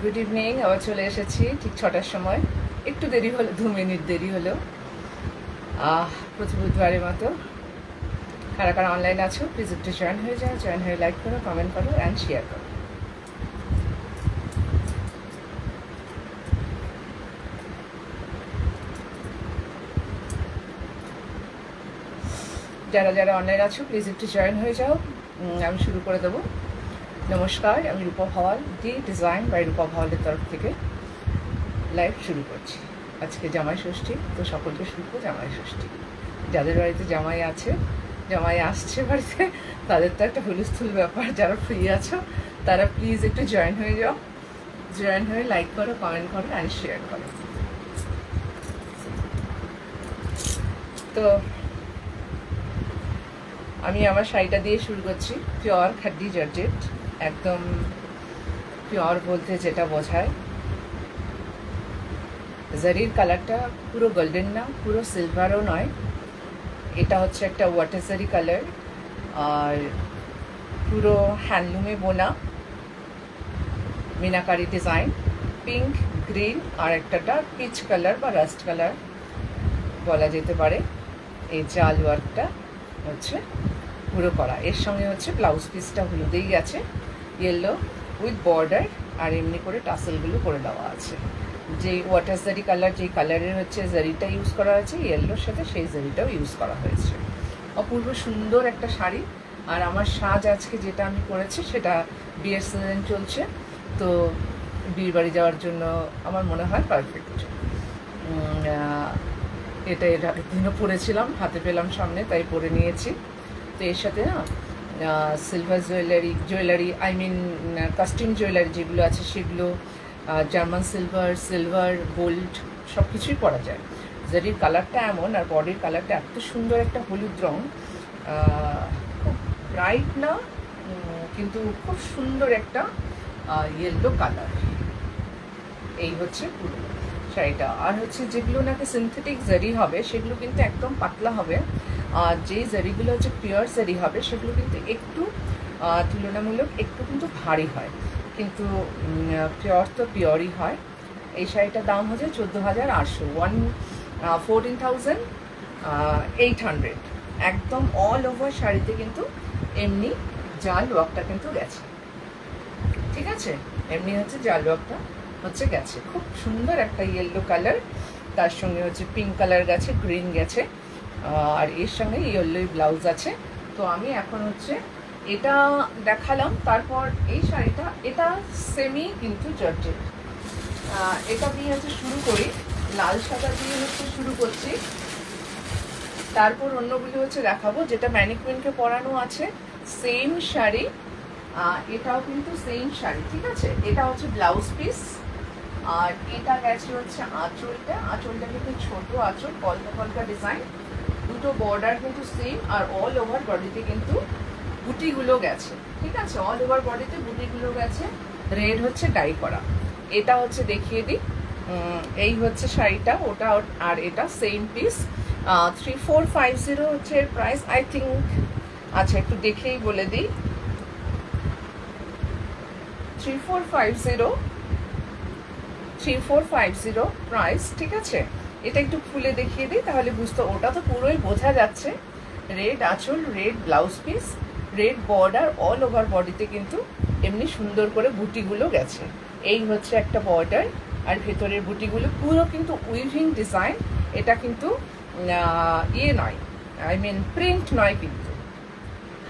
Good evening. আবার চলে এসেছি ঠিক 6টার সময়, একটু দেরি হলো, 2 মিনিট দেরি হলো। প্রতি বুধবারের মতো কারা কারা অনলাইন আছো প্লিজ একটু জয়েন হয়ে যাও, জয়েন হয়ে লাইক করো, কমেন্ট করো অ্যান্ড শেয়ার করো। যারা যারা অনলাইন আছো প্লিজ একটু জয়েন হয়ে যাও। আমি শুরু করে দেবো। নমস্কার, আমি রূপা ভাওয়াল, ডি ডিজাইন বাই রূপা ভাওয়ালের তরফ থেকে লাইভ শুরু করছি। আজকে জামাই ষষ্ঠী, তো সকলকে শুরু জামাই ষষ্ঠী। যাদের বাড়িতে জামাই আছে, জামাই আসছে বাড়িতে, তাদের তো একটা হুলস্থুল ব্যাপার। যারা ফ্রি আছো তারা প্লিজ একটু জয়েন হয়ে যাও, জয়েন হয়ে লাইক করো, কমেন্ট করো অ্যান্ড শেয়ার করো। তো আমি আমার শাড়িটা দিয়ে শুরু করছি। পিওর খাড্ডি জর্জেট, একদম পিওর বলতে যেটা বোঝায়। জারির কালারটা পুরো গোল্ডেন না, পুরো সিলভারও নয়, এটা হচ্ছে একটা ওয়াটার জারি কালার, আর পুরো হ্যান্ডলুমে বোনা মিনাকারি ডিজাইন, পিঙ্ক, গ্রিন আর একটা ডার্ক পিচ কালার বা রাস্ট কালার বলা যেতে পারে। এই জাল ওয়ার্কটা হচ্ছে পুরো করা। এর সঙ্গে হচ্ছে ব্লাউজ পিসটা হলুদেই গেছে, ইয়েলো উইথ বর্ডার, আর এমনি করে টাসেলগুলো করে দেওয়া আছে। যেই ওয়াটার জারি কালার, যেই কালারের হচ্ছে জারিটা ইউজ করা হয়েছে ইয়েলোর সাথে, সেই জারিটাও ইউজ করা হয়েছে। অপূর্ব সুন্দর একটা শাড়ি। আর আমার সাজ আজকে যেটা আমি করেছি সেটা বিয়ের সিজন চলছে, তো বিয়ের বাড়ি যাওয়ার জন্য আমার মনে হয় পারফেক্ট। এটা এর আগের দিনও পরেছিলাম, হাতে পেলাম সামনে, তাই পরে নিয়েছি। তো এর সাথে না silver jewellery I mean casting jewellery যেগুলো আছে সেগুলো, জার্মান সিলভার গোল্ড সব কিছুই পরা যায়। জারির কালারটা এমন, আর বডির কালারটা এত সুন্দর একটা হলুদ রঙ, খুব ব্রাইট না কিন্তু খুব সুন্দর একটা ইয়েলো কালার। এই হচ্ছে পুরো শাড়িটা। আর হচ্ছে যেগুলো নাকি সিনথেটিক জারি হবে সেগুলো কিন্তু একদম পাতলা হবে, আর যেই জারিগুলো হচ্ছে পিওর জারি হবে সেগুলো কিন্তু একটু তুলনামূলক একটু কিন্তু ভারী হয়, কিন্তু পিওর তো পিওরই হয়। এই শাড়িটার দাম হচ্ছে 14,800, 14,800। একদম অল ওভার শাড়িতে কিন্তু এমনি জাল ওয়ার্কটা কিন্তু গেছে, ঠিক আছে? এমনি হচ্ছে জাল ওয়ার্কটা হচ্ছে গেছে। খুব সুন্দর একটা ইয়েলো কালার, তার সঙ্গে হচ্ছে পিঙ্ক কালার গেছে, গ্রিন গেছে, আর এর সঙ্গে ইয়েলোই ব্লাউজ আছে। তো আমি এখন হচ্ছে এটা দেখালাম, তারপর এই শাড়িটা, এটা সেমি কিন্তু জর্জেট, এটা দিয়ে হচ্ছে শুরু করি। লাল সাদা দিয়ে হচ্ছে শুরু করছি, তারপর অন্যগুলো হচ্ছে দেখাবো। যেটা ম্যানিকুইনকে পরানো আছে সেম শাড়ি, এটাও কিন্তু সেম শাড়ি, ঠিক আছে? এটা হচ্ছে ব্লাউজ পিস, আর এটা গেছে হচ্ছে আঁচলটা কিন্তু ছোট আঁচল, কলকা কলকা ডিজাইন, দুটো বর্ডার কিন্তু সেম, আর অল ওভার বডিতে কিন্তু বুটিগুলো গেছে, ঠিক আছে? অল ওভার বডিতে বুটিগুলো গেছে, রেড হচ্ছে ডাই করা। এটা হচ্ছে দেখিয়ে দিই, এই হচ্ছে শাড়িটা, ওটা আর এটা সেম পিস। 3450 হচ্ছে এর প্রাইস আই থিঙ্ক। আচ্ছা একটু দেখেই বলে দিই, 3450 প্রাইস, ঠিক আছে? এটা একটু খুলে দেখিয়ে দিই তাহলে বুঝতে, ওটা তো পুরোই বোঝা যাচ্ছে। রেড আঁচল, red blouse piece, red border, all over বডিতে কিন্তু এমনি সুন্দর করে বুটিগুলো গেছে। এই হচ্ছে একটা বর্ডার, আর ভেতরের বুটিগুলো পুরো কিন্তু উইভিং ডিজাইন। এটা কিন্তু ইয়ে নয়, আই মিন প্রিন্ট নয় কিন্তু।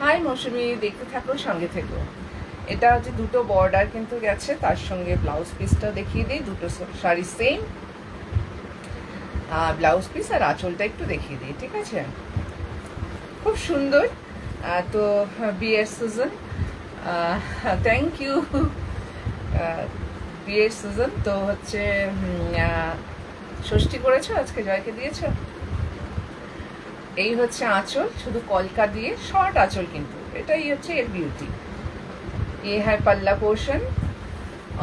হাই মৌসুমি, দেখতে থাকো, সঙ্গে থেকো। এটা হচ্ছে দুটো বর্ডার কিন্তু গেছে, তার সঙ্গে ব্লাউজ পিসটা দেখিয়ে দিই। দুটো শাড়ি সেম ব্লাউজ পিস, আর আঁচলটা একটু দেখিয়ে দিই, ঠিক আছে? খুব সুন্দর। তো বিয়ের সিজন, থ্যাংক ইউ। বিয়ের সিজন তো হচ্ছে, ষষ্ঠী করেছো আজকে, জয়কে দিয়েছো। এই হচ্ছে আঁচল, শুধু কলকা দিয়ে শর্ট আঁচল, কিন্তু এটাই হচ্ছে এর বিউটি। ये है पल्ला पोर्शन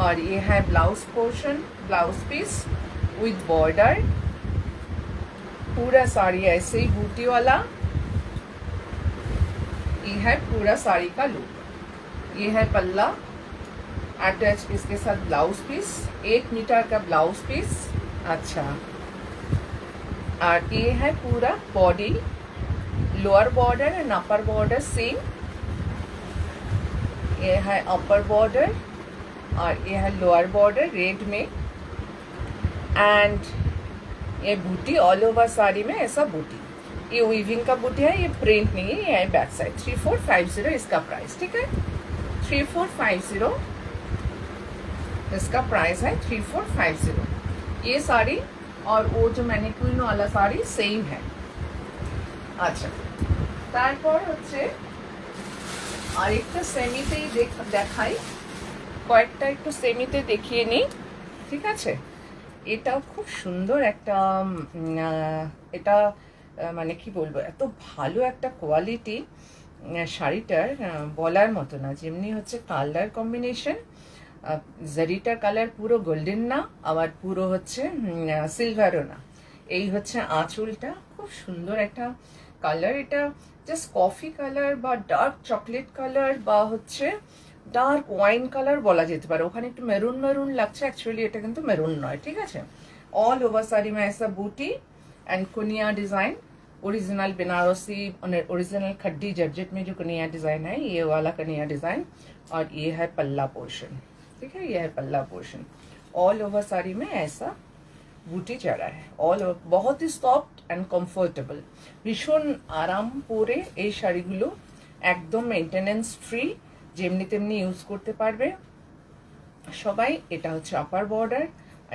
और ये है blouse portion, blouse peace with border. पूरा साड़ी ऐसे ही बूटी वाला, ये है पूरा साड़ी का लुक। ये है पल्ला, अटैच इसके साथ ब्लाउज पीस, 8 मीटर का ब्लाउज पीस। अच्छा, और ये है पूरा body, lower border and upper border same. ये है अपर बॉर्डर और ये है लोअर बॉर्डर रेड में, एंड ये बूटी ऑल ओवर साड़ी में ऐसा बूटी, ये वीविंग का बूटी है, ये प्रिंट नहीं है, ये है बैक साइड। 3450 इसका प्राइस, ठीक है, 3450 इसका प्राइस है, 3450 ये साड़ी। और वो जो मैनिक्विन वाला साड़ी सेम है। আচ্ছা, তারপর হচ্ছে আরেকটা সেমিতেই দেখাই, কয়েকটা একটু সেমিতে দেখিয়ে নিই, ঠিক আছে। এটাও খুব সুন্দর একটা এটা মানে কি বলবো, এত ভালো একটা কোয়ালিটি শাড়িটার বলার মতো না। যেমনি হচ্ছে কালার কম্বিনেশন, জারিটার কালার পুরো গোল্ডেন না, আবার পুরো হচ্ছে সিলভারও না। এই হচ্ছে আঁচলটা, খুব সুন্দর একটা কালার। এটা জাস্ট কফি কালার বা ডার্ক চকলেট কালার বা হচ্ছে ডার্ক ওয়াইন কালার বলা যেতে পারে। ওখানে একটু মেরুন মেরুন লাগছে, অ্যাকচুয়ালি এটা কিন্তু মেরুন নয়, ঠিক আছে। ऑल ओवर साड़ी में ऐसा बूटी एंड कुनिया डिजाइन, ओरिजिनल बनारसी ओरिजिनल खड्डी जर्जेट में जो कनिया डिजाइन है, ये वाला कनिया डिजाइन। और ये है पल्ला पोर्शन, ठीक है, ये है पल्ला पोर्शन। ऑल ओवर साड़ी में ऐसा बूटी चढ़ा है, ऑल ओवर बहुत ही सॉफ्ट एंड कम्फर्टेबल, भीषण आराम পরে এই শাড়িগুলো একদম মেইনটেনেন্স ফ্রি, যেমনি তেমনি ইউজ করতে পারবে সবাই। এটা হচ্ছে আপার বর্ডার,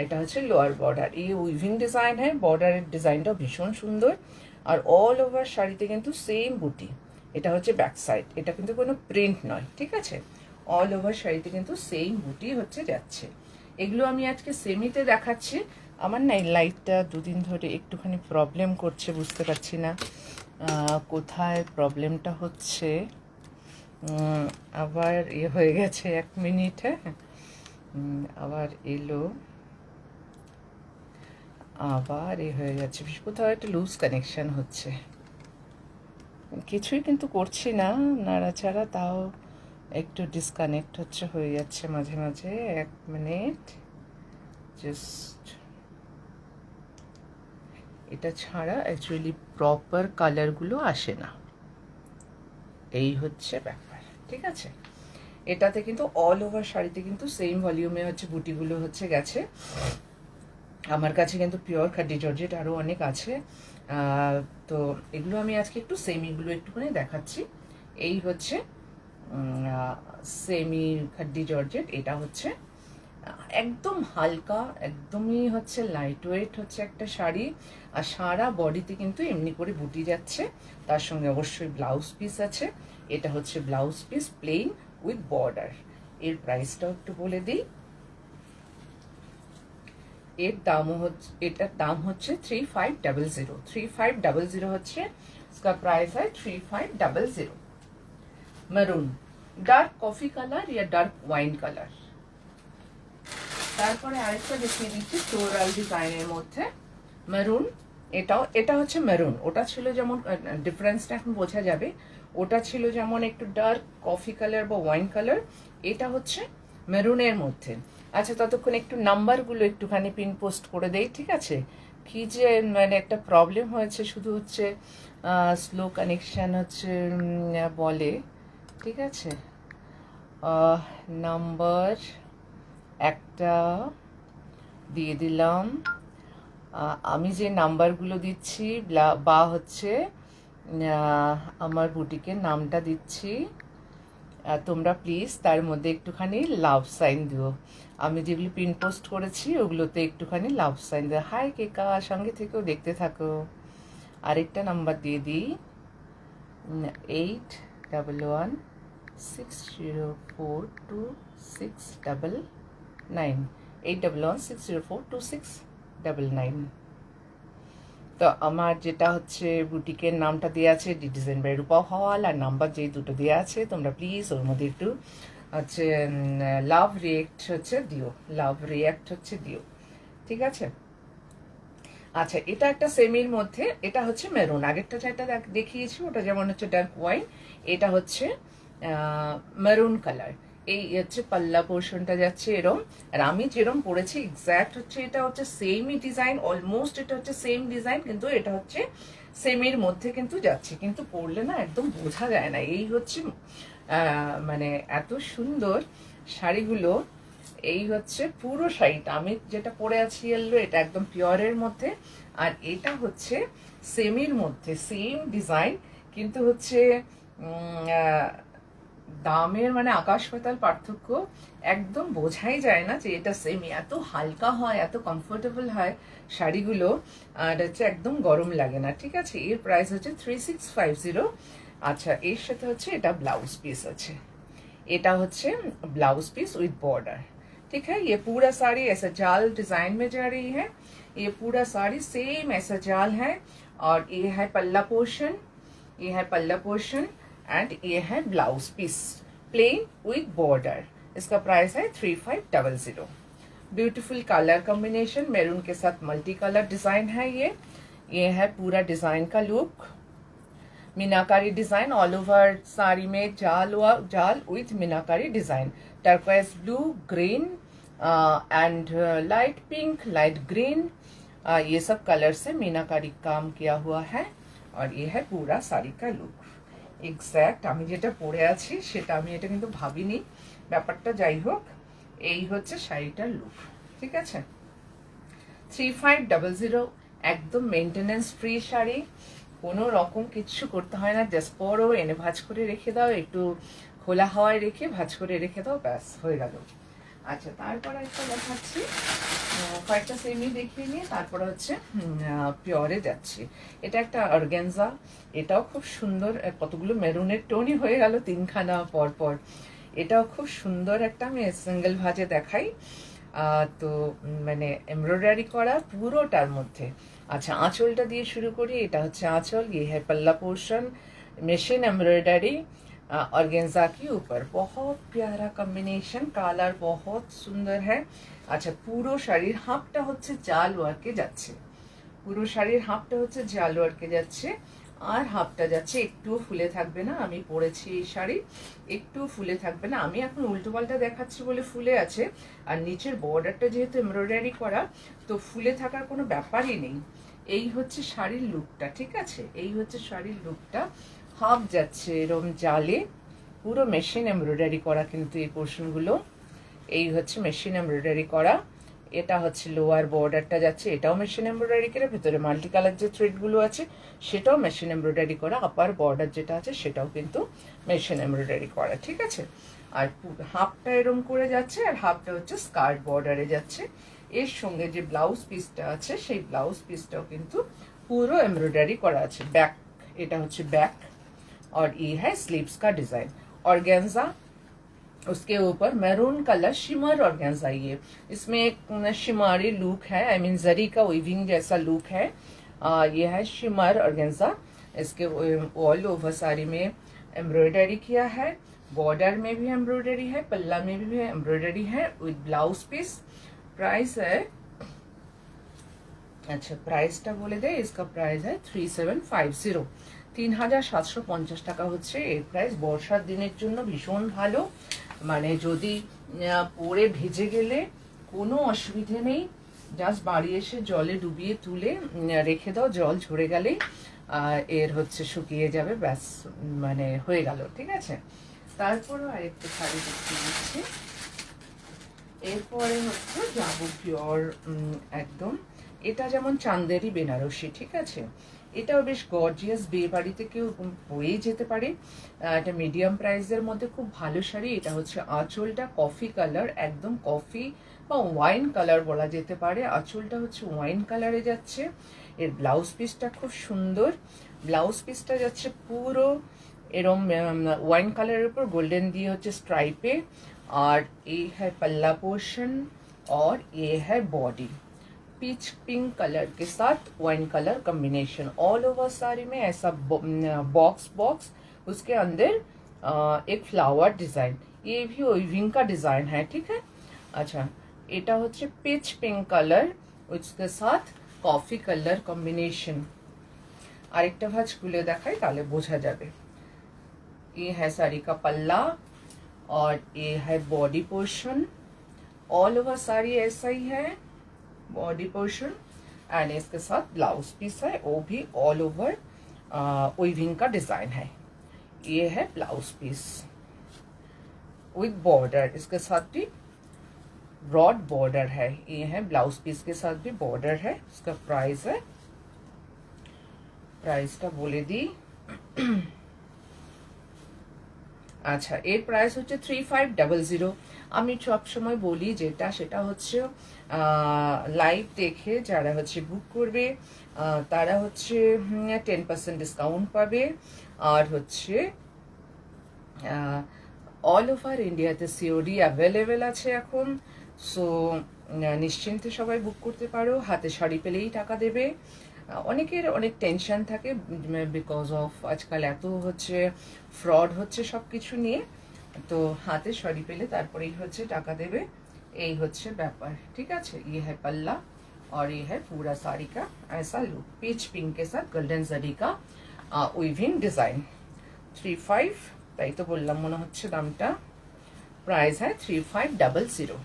এটা হচ্ছে লোয়ার বর্ডার। এই উইভিং ডিজাইন है, বর্ডারের ডিজাইনটাও ভীষণ সুন্দর। আর অল ওভার শাড়িতে কিন্তু সেম বুটি। এটা হচ্ছে ব্যাক সাইড, এটা কিন্তু কোনো প্রিন্ট নয়, ঠিক আছে। অল ওভার শাড়িতে কিন্তু সেম বুটি হচ্ছে যাচ্ছে। এগুলো আমি আজকে সেমিতে দেখাচ্ছি। আমার না এই লাইটটা দুদিন ধরে একটুখানি প্রবলেম করছে, বুঝতে পারছি না কোথায় প্রবলেমটা হচ্ছে। আবার হয়ে গেছে, 1 মিনিট, হ্যাঁ, আবার এলো, আবার হয়ে যাচ্ছে, কোথাও একটা লুজ কানেকশন হচ্ছে। কিছুই কিন্তু করছি না নাড়াচাড়া, তাও একটু ডিসকানেক্ট হচ্ছে, হয়ে যাচ্ছে মাঝে মাঝে। 1 মিনিট, জাস্ট এটা ছাড়া অ্যাকচুয়ালি প্রপার কালারগুলো আসে না, এই হচ্ছে ব্যাপার, ঠিক আছে। এটাতে কিন্তু অল ওভার শাড়িতে কিন্তু সেম ভলিউমে হচ্ছে বুটিগুলো হচ্ছে গেছে। আমার কাছে কিন্তু পিওর খাড্ডি জর্জেট আরও অনেক আছে, তো এগুলো আমি আজকে একটু সেমিগুলো একটুখানি দেখাচ্ছি। এই হচ্ছে সেমি খাড্ডি জর্জেট, এটা হচ্ছে একদম হালকা, একদমই হচ্ছে লাইট ওয়েট হচ্ছে একটা শাড়ি। আর সারা বডিতে কিন্তু এমনি করে বুটি যাচ্ছে, তার সঙ্গে অবশ্যই ব্লাউজ পিস আছে। এটা হচ্ছে blouse piece plane with border. এর প্রাইসটাও একটু বলে দিই, এর দামও হচ্ছে, এটার দাম হচ্ছে 3500। 3500 হচ্ছে इसका प्राइस है 3500। মেরুন, ডার্ক কফি কালার ইয়া ডার্ক ওয়াইন কালার। তারপরে আরেকটা দেখিয়ে দিচ্ছি ফ্লোরাল ডিজাইনের মধ্যে মেরুন। এটা হচ্ছে মেরুন, ওটা ছিল যেমন, ডিফারেন্সটা এখন বোঝা যাবে, ওটা ছিল যেমন একটু ডার্ক কফি কালার বা ওয়াইন কালার, এটা হচ্ছে মেরুনের মধ্যে। আচ্ছা, ততক্ষণ একটু নাম্বারগুলো একটুখানি পিন পোস্ট করে দেই, ঠিক আছে। কি যে মানে একটা প্রবলেম হয়েছে, শুধু হচ্ছে স্লো কানেকশান হচ্ছে বলে, ঠিক আছে। নাম্বার একটা দিয়ে দিলাম, আমি যে নাম্বারগুলো দিচ্ছি বা হচ্ছে আমার বুটিকের নামটা দিচ্ছি, তোমরা প্লিজ তার মধ্যে একটুখানি লাভ সাইন দিও। আমি যেগুলো পিন পোস্ট করেছি ওগুলোতে একটুখানি লাভ সাইন দিও। হাই কেকা, সঙ্গে থেকেও দেখতে থাকো। আরেকটা নাম্বার দিয়ে দিই, 8111604269, 8116042699। তো আমার যেটা হচ্ছে বুটিকের নামটা দেওয়া আছে ডিজাইন বাই রূপা হল, আর নাম্বার যেই দুটো দেওয়া আছে, তোমরা প্লিজ ওর মধ্যে একটু হচ্ছে লাভ রিয়েক্ট হচ্ছে দিও, লাভ রিয়েক্ট হচ্ছে দিও, ঠিক আছে। আচ্ছা, এটা একটা সেমির মধ্যে, এটা হচ্ছে মেরুন। আগেরটা যেটা দেখিয়েছি ওটা যেমন হচ্ছে ডার্ক ওয়াইন, এটা হচ্ছে মেরুন কালার। এই হচ্ছে পাল্লা পোর্শনটা যাচ্ছে এরম, আর আমি যেরম পরেছি এক্স্যাক্ট হচ্ছে এটা হচ্ছে সেমই ডিজাইন, অলমোস্ট এটা হচ্ছে সেম ডিজাইন, কিন্তু এটা হচ্ছে সেমের মধ্যে কিন্তু যাচ্ছে, কিন্তু পরলে না একদম বোঝা যায় না। এই হচ্ছে মানে এত সুন্দর শাড়িগুলো। এই হচ্ছে পুরো শাড়িটা আমি যেটা পরে আছি ইয়েলো, এটা একদম পিওরের মধ্যে, আর এটা হচ্ছে সেমির মধ্যে, সেম ডিজাইন, কিন্তু হচ্ছে দামের মানে আকাশ পাতাল পার্থক্য, একদম বোঝাই যায় না যে এটা সেমি। এত হালকা হয়, এত কমফোর্টেবল হয় শাড়িগুলো, আর হচ্ছে একদম গরম লাগে না। ঠিক আছে, এর প্রাইস হচ্ছে 3650। আচ্ছা, এর সাথে হচ্ছে এটা ব্লাউজ পিস আছে, এটা হচ্ছে ब्लाउज पीस विद बॉर्डर। ठीक है, ये पूरा साड़ी ऐसा जाल डिजाइन में जा रही है, ये पूरा साड़ी सेम ऐसा जाल है, और ये है पल्ला पोर्शन, ये है पल्ला पोर्शन, एंड ये है blouse piece plain with border. इसका प्राइस है 3500। ब्यूटीफुल कलर कॉम्बिनेशन, मैरून के साथ मल्टी कलर डिजाइन है। ये है पूरा डिजाइन का लुक, मीनाकारी डिजाइन ऑल ओवर साड़ी में, जाल with meenakari design, turquoise blue, green and light pink, light green, ये सब कलर से मीनाकारी काम किया हुआ है। और ये है पूरा साड़ी का लुक। এক্স্যাক্ট আমি যেটা পরে আছি সেটা আমি এটা কিন্তু ভাবিনি, ব্যাপারটা যাই হোক, এই হচ্ছে শাড়িটার লুক। ঠিক আছে, 3500, একদম মেনটেনেন্স ফ্রি শাড়ি, কোনো রকম কিচ্ছু করতে হয় না, জাস্ট পরো, এনে ভাঁজ করে রেখে দাও, একটু খোলা হাওয়ায় রেখে ভাঁজ করে রেখে দাও, ব্যাস হয়ে গেল। আচ্ছা, তারপর একটা দেখাচ্ছি, কয়েকটা সেমি দেখিয়ে নিয়ে তারপরে হচ্ছে পিওরে যাচ্ছি। এটা একটা অর্গানজা, এটাও খুব সুন্দর, কতগুলো মেরুনের টোনই হয়ে গেল তিনখানা পর পর। এটাও খুব সুন্দর একটা, আমি সিঙ্গেল ভাজে দেখাই। তো মানে এমব্রয়ডারি করা পুরোটার মধ্যে। अच्छा, आंचलটা দিয়ে শুরু করি। এটা হচ্ছে आंचल, ये है पल्ला पोर्शन, मशीन एम्ब्रॉयडरी ऑर्गेन्जा के ऊपर, बहुत प्यारा कॉम्बिनेशन, कलर बहुत सुंदर है। अच्छा, পুরো শাড়ির হাফটা হচ্ছে জাল ওয়ার্কে যাচ্ছে, পুরো শাড়ির হাফটা হচ্ছে জাল ওয়ার্কে যাচ্ছে, আর হাফটা যাচ্ছে, একটুও ফুলে থাকবে না। আমি পরেছি এই শাড়ি, একটু ফুলে থাকবে না। আমি এখন উল্টো পাল্টা দেখাচ্ছি বলে ফুলে আছে, আর নিচের বর্ডারটা যেহেতু এমব্রয়ডারি করা, তো ফুলে থাকার কোনো ব্যাপারই নেই। এই হচ্ছে শাড়ির লুকটা। ঠিক আছে, এই হচ্ছে শাড়ির লুকটা, হাফ যাচ্ছে এরম জালে, পুরো মেশিন এমব্রয়ডারি করা কিন্তু এই পোর্শনগুলো, এই হচ্ছে মেশিন এমব্রয়ডারি করা। এটা হচ্ছে লোয়ার বর্ডারটা যাচ্ছে, এটাও মেশিন এমব্রয়ডারি করে, ভেতরে মাল্টি কালার যে থ্রেডগুলো আছে সেটাও মেশিন এমব্রয়ডারি করা, আপার বর্ডার যেটা আছে সেটাও কিন্তু মেশিন এমব্রয়ডারি করা। ঠিক আছে, আর হাফটা এরম করে যাচ্ছে, আর হাফটা হচ্ছে স্কার্ট বর্ডারে যাচ্ছে। এর সঙ্গে যে ব্লাউজ পিসটা আছে সেই ব্লাউজ পিসটাও কিন্তু পুরো এমব্রয়ডারি করা আছে। बैक, এটা হচ্ছে बैक, और ये है स्लीव्स का डिजाइन ऑर्गेन्जा, उसके ऊपर मैरून कलर शिमर ऑर्गेन्जा। ये इसमें एक शिमारी लुक है, आई मीन जरी का वीविंग जैसा लुक है। ये है शिमर ऑर्गेन्जा, इसके ऑल ओवर साड़ी में एम्ब्रॉयडरी किया है, बॉर्डर में भी एम्ब्रॉयडरी है, पल्ला में भी एम्ब्रॉयडरी है विद ब्लाउज पीस। प्राइस है, अच्छा প্রাইসটা বলে দেয়, इसका प्राइस है 3750, 3750 টাকা হচ্ছে এর প্রাইস। বর্ষার দিনের জন্য ভীষণ ভালো, মানে যদি পরে ভেজে গেলে কোনো অসুবিধে নেই, জাস্ট বাড়ি এসে জলে ডুবিয়ে তুলে রেখে দাও, জল ঝরে গেলেই এর হচ্ছে শুকিয়ে যাবে, ব্যাস মানে হয়ে গেল। ঠিক আছে, তারপরও আরেকটু শাড়ি দেখিয়ে দিচ্ছি। এরপরে হচ্ছে যাবো পিওর একদম, এটা যেমন চান্দেরি বেনারসি। ঠিক আছে, এটাও বেশ গর্জিয়াস, বিয়ে বাড়িতে কেউ পরেই যেতে পারে। এটা মিডিয়াম প্রাইসের মধ্যে খুব ভালো শাড়ি। এটা হচ্ছে আঁচলটা কফি কালার, একদম কফি বা ওয়াইন কালার বলা যেতে পারে। আঁচলটা হচ্ছে ওয়াইন কালারে যাচ্ছে। এর ব্লাউজ পিসটা খুব সুন্দর, ব্লাউজ পিসটা যাচ্ছে পুরো এরম ওয়াইন কালারের উপর গোল্ডেন দিয়ে হচ্ছে স্ট্রাইপে, और ये है पल्ला पोर्शन, और ये है बॉडी, पीच पिंक कलर के साथ wine colour combination, all over sari में ऐसा बॉक्स बॉक्स, उसके अंदर एक फ्लावर डिजाइन, ये भी वीविंग का डिजाइन है। ठीक है, अच्छा এটা হচ্ছে পিচ পিঙ্ক কালার, उसके साथ কফি কালার কম্বিনেশন। আরেকটা ভাঁজ খুলে দেখাই তাহলে বোঝা যাবে। ये है साड़ी का पल्ला, और ये है body portion, all over sari ऐसा ही है बॉडी पोर्शन। एंड इसके साथ ब्लाउज पीस है, वो भी ऑल ओवर वीविंग का डिजाइन है। ये है ब्लाउज पीस विद बॉर्डर, इसके साथ भी ब्रॉड बॉर्डर है। ये है ब्लाउज पीस के साथ भी बॉर्डर है। इसका प्राइस है, প্রাইসটা বলে দিই। আচ্ছা, এর প্রাইস হচ্ছে 3500। আমি সব সময় বলি যেটা সেটা হচ্ছে লাইভ দেখে যারা হচ্ছে বুক করবে তারা হচ্ছে 10% ডিসকাউন্ট পাবে। আর হচ্ছে অল ওভার ইন্ডিয়াতে সিওডি অ্যাভেলেবেল আছে এখন। সো নিশ্চিন্তে সবাই বুক করতে পারো, হাতে শাড়ি পেলেই টাকা দেবে। অনেকের অনেক টেনশন থাকে বিকজ অফ আজকাল এত হচ্ছে ফ্রড হচ্ছে সব কিছু নিয়ে, তো হাতে শাড়ি পেলে তারপরেই হচ্ছে টাকা দেবে, এই হচ্ছে ব্যাপার। ঠিক আছে, ये है पल्ला और ये है पूरा साड़ी का ऐसा लुक, पीच पिंक के साथ गोल्डन जरी का উইভিং ডিজাইন। 35, তাই তো বললাম মনে হচ্ছে দামটা। প্রাইস है 3500।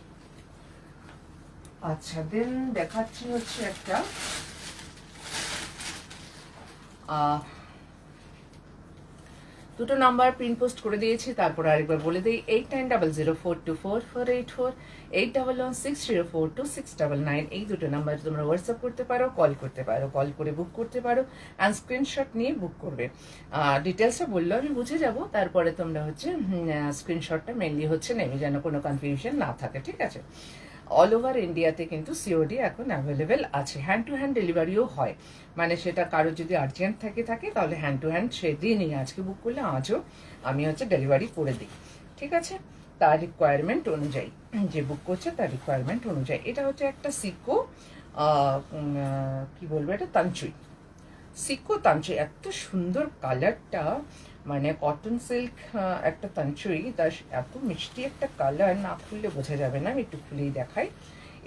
আচ্ছা, দেন দেখাচ্ছি হচ্ছে একটা দুটো নাম্বার প্রিন্ট পোস্ট করে দিয়েছি, তারপর আরেকবার বলে দিই 8900424484, 8116042699। এই দুটো নাম্বার তোমরা হোয়াটসঅ্যাপ করতে পারো, কল করতে পারো, কল করে বুক করতে পারো অ্যান্ড স্ক্রিনশট নিয়ে বুক করবে। ডিটেলসটা বললেও আমি বুঝে যাব, তারপরে তোমরা হচ্ছে স্ক্রিনশটটা মেনলি হচ্ছে নেবে যেন কোনো কনফিউশন না থাকে। ঠিক আছে, অল ওভার ইন্ডিয়াতে কিন্তু সিওডি এখন অ্যাভেলেবেল আছে, হ্যান্ড টু হ্যান্ড ডেলিভারিও হয়। মানে সেটা কারো যদি আর্জেন্ট থাকে তাহলে হ্যান্ড টু হ্যান্ড সেদিনই, আজকে বুক করলে আজও আমি হচ্ছে ডেলিভারি করে দিই। ঠিক আছে, তার রিকোয়ারমেন্ট অনুযায়ী, যে বুক করছে তার রিকোয়ারমেন্ট অনুযায়ী। এটা হচ্ছে একটা সিকো কি বলবো, এটা তাঞ্চুই, সিকো তাঞ্চুই। এত সুন্দর কালারটা, মানে কটন সিল্ক একটা তাঞ্চুই, তার এত মিষ্টি একটা কালার, না খুললে বোঝা যাবে না, আমি একটু খুলেই দেখাই।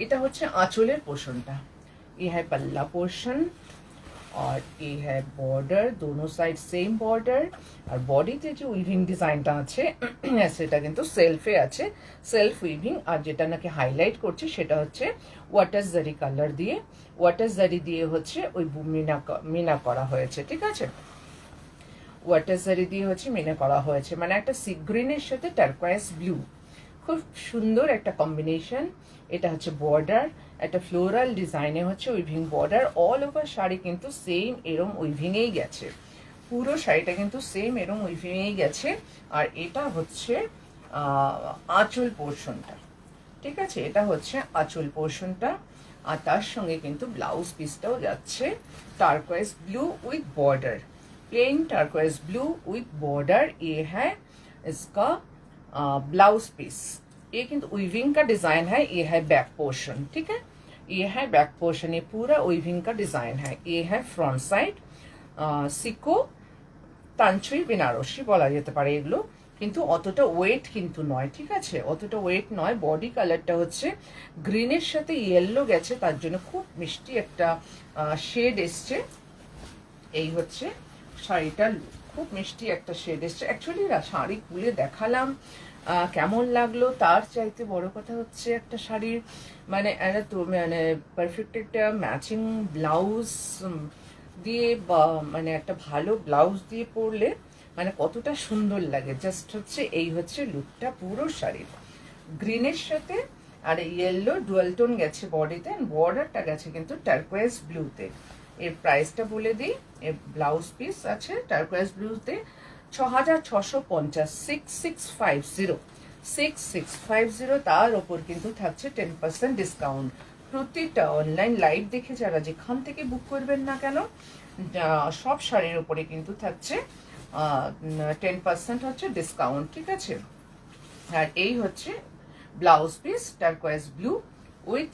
এটা হচ্ছে আঁচলের পোর্শনটা, ये है पल्ला पोर्शन और ये है बॉर्डर, दोनों साइड सेम बॉर्डर। আর বডিতে যে উইভিং ডিজাইনটা আছে সেটা কিন্তু সেলফে আছে, সেলফ উইভিং। আর যেটা নাকি হাইলাইট করছে সেটা হচ্ছে ওয়াটার জারি কালার দিয়ে, ওয়াটার জারি দিয়ে হচ্ছে ওই মিনা করা হয়েছে। ঠিক আছে, ওয়াটার জারি দিয়ে হচ্ছে মিনা করা হয়েছে, মানে একটা সি গ্রিনের সাথে টার্কোয়াইজ ব্লু, খুব সুন্দর একটা কম্বিনেশন। এটা হচ্ছে বর্ডার, একটা ফ্লোরাল ডিজাইনে হচ্ছে weaving border. All over sari কিন্তু সেম এরম উইভিংয়েই গেছে, পুরো শাড়িটা কিন্তু সেম এরম উইভিংয়েই গেছে। আর এটা হচ্ছে আঁচল পোর্শনটা। ঠিক আছে, এটা হচ্ছে আঁচল পোর্শনটা। আর তার সঙ্গে কিন্তু ব্লাউজ পিসটাও যাচ্ছে turquoise blue with border, plain turquoise blue with border. ये है इसका ब्लाउज पीस, ये किंतु वीविंग का डिजाइन है। ये है बैक पोर्शन, ठीक है, ये है बैक पोर्शन, ये पूरा वीविंग का डिजाइन है। ये है फ्रंट साइड, सिको তাঞ্চুই বেনারসি বলা যেতে পারে এগুলো, কিন্তু অতটা ওয়েট কিন্তু নয়। ঠিক আছে, অতটা ওয়েট নয়। বডি কালারটা হচ্ছে গ্রিনের সাথে ইয়েলো গেছে, তার জন্য খুব মিষ্টি একটা শেড এসছে। এই হচ্ছে শাড়িটার খুব মিষ্টি একটা শেড এসছে। অ্যাকচুয়ালি শাড়ি খুলে দেখালাম, কেমন লাগলো তার চাইতে বড় কথা হচ্ছে একটা শাড়ির মানে একটা মানে পারফেক্ট একটা ম্যাচিং ব্লাউজ দিয়ে, বা মানে একটা ভালো ব্লাউজ দিয়ে পরলে মানে কতটা সুন্দর লাগে। জাস্ট হচ্ছে এই হচ্ছে লুকটা পুরো শাড়ির, গ্রিনের সাথে আর ইয়েলো ডুয়াল টোন গেছে বডিতে, বর্ডারটা গেছে কিন্তু টার্কোয়েজ ব্লুতে। এর প্রাইসটা বলে দিই, এর ব্লাউজ পিস আছে টার্কোয়েজ ব্লুতে 6650, 6650, 6650। তার ওপর কিন্তু থাকছে 10% ডিসকাউন্ট। প্রতিটা অনলাইন লাইভ দেখে যারা যেখান থেকে বুক করবেন না কেন, সব শাড়ির উপরে কিন্তু থাকছে 10% হচ্ছে ডিসকাউন্ট। ঠিক আছে, আর এই হচ্ছে blouse piece turquoise blue with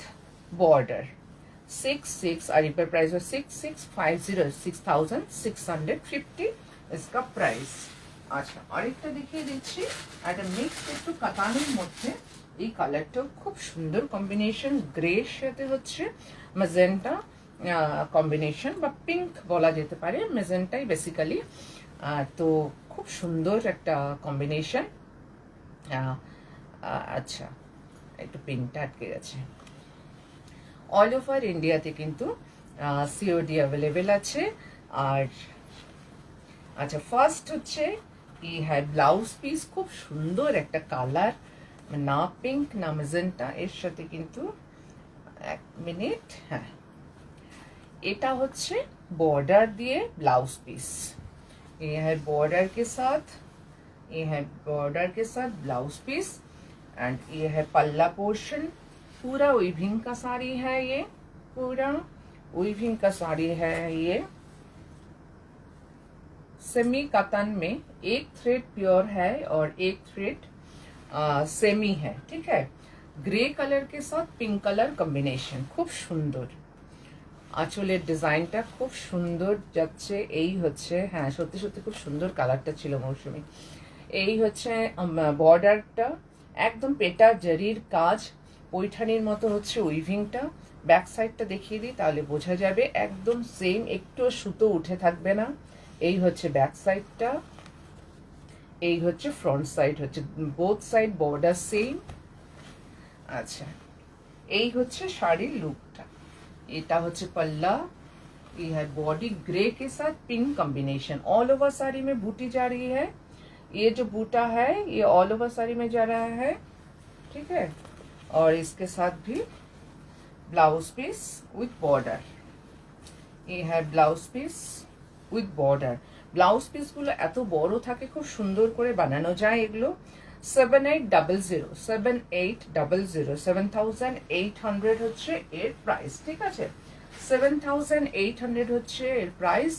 border, 66। আর এর প্রাইস হয় 6650, 6650 इसका প্রাইস। আচ্ছা, আরেকটা দেখিয়ে দিচ্ছি, একটা মিক্স একটু কাতানের মধ্যে। এই কালারটাও খুব সুন্দর কম্বিনেশন, গ্রের সাথে হচ্ছে ম্যাজেন্টা কম্বিনেশন, বা পিঙ্ক বলা যেতে পারে, ম্যাজেন্টাই বেসিক্যালি। তো খুব সুন্দর একটা কম্বিনেশন। আচ্ছা, একটু পিনটা আটকে গেছে। অল ওভার ইন্ডিয়াতে কিন্তু সিওডি অ্যাভেলেবেল আছে। আর আচ্ছা, ফার্স্ট হচ্ছে এই হ্যাঁ ব্লাউজ পিস, খুব সুন্দর একটা কালার, না পিঙ্ক না মেজেন্টা, এর সাথে কিন্তু এক মিনিট, হ্যাঁ এটা হচ্ছে बॉर्डर दिए ब्लाउज पीस, ये है बॉर्डर के साथ, ये है बॉर्डर के साथ ब्लाउज पीस एंड ये है पल्ला पोर्शन। पूरा वीविंग का साड़ी है, ये पूरा वीविंग का साड़ी है। ये सेमी कतन में एक थ्रेड प्योर है और एक थ्रेड सेमी है, ठीक है। ग्रे कलर के साथ पिंक कलर कॉम्बिनेशन, खूब सुंदर। আঁচলের ডিজাইনটা খুব সুন্দর যাচ্ছে। এই হচ্ছে, হ্যাঁ সত্যি সত্যি খুব সুন্দর কালারটা ছিল মৌসুমি। এই হচ্ছে বর্ডারটা, একদম পেটা জারির কাজ, পৈঠানির মতো হচ্ছে উইভিংটা। ব্যাক সাইডটা দেখিয়ে দিই তাহলে বোঝা যাবে, একদম সেম, একটু সুতো উঠে থাকবে না। এই হচ্ছে ব্যাক সাইডটা, এই হচ্ছে ফ্রন্ট সাইড, হচ্ছে বোথ সাইড বর্ডার সেম। আচ্ছা, এই হচ্ছে শাড়ির লুকটা। এটা হচ্ছে पल्ला, ये है बॉडी ग्रे के साथ pink combination. All over sari में बूटी जा रही है, ये जो बूटा है ये ऑल ओवर साड़ी में जा रहा है, ठीक है। और इसके साथ भी ब्लाउज पीस विथ बॉर्डर, ये है blouse piece with border. Blouse পিসগুলো এত বড় থাকে, খুব সুন্দর করে বানানো যায় এগুলো। 7800 7800 7800 হচ্ছে এর প্রাইস, ঠিক আছে। 7800 হচ্ছে এর প্রাইস।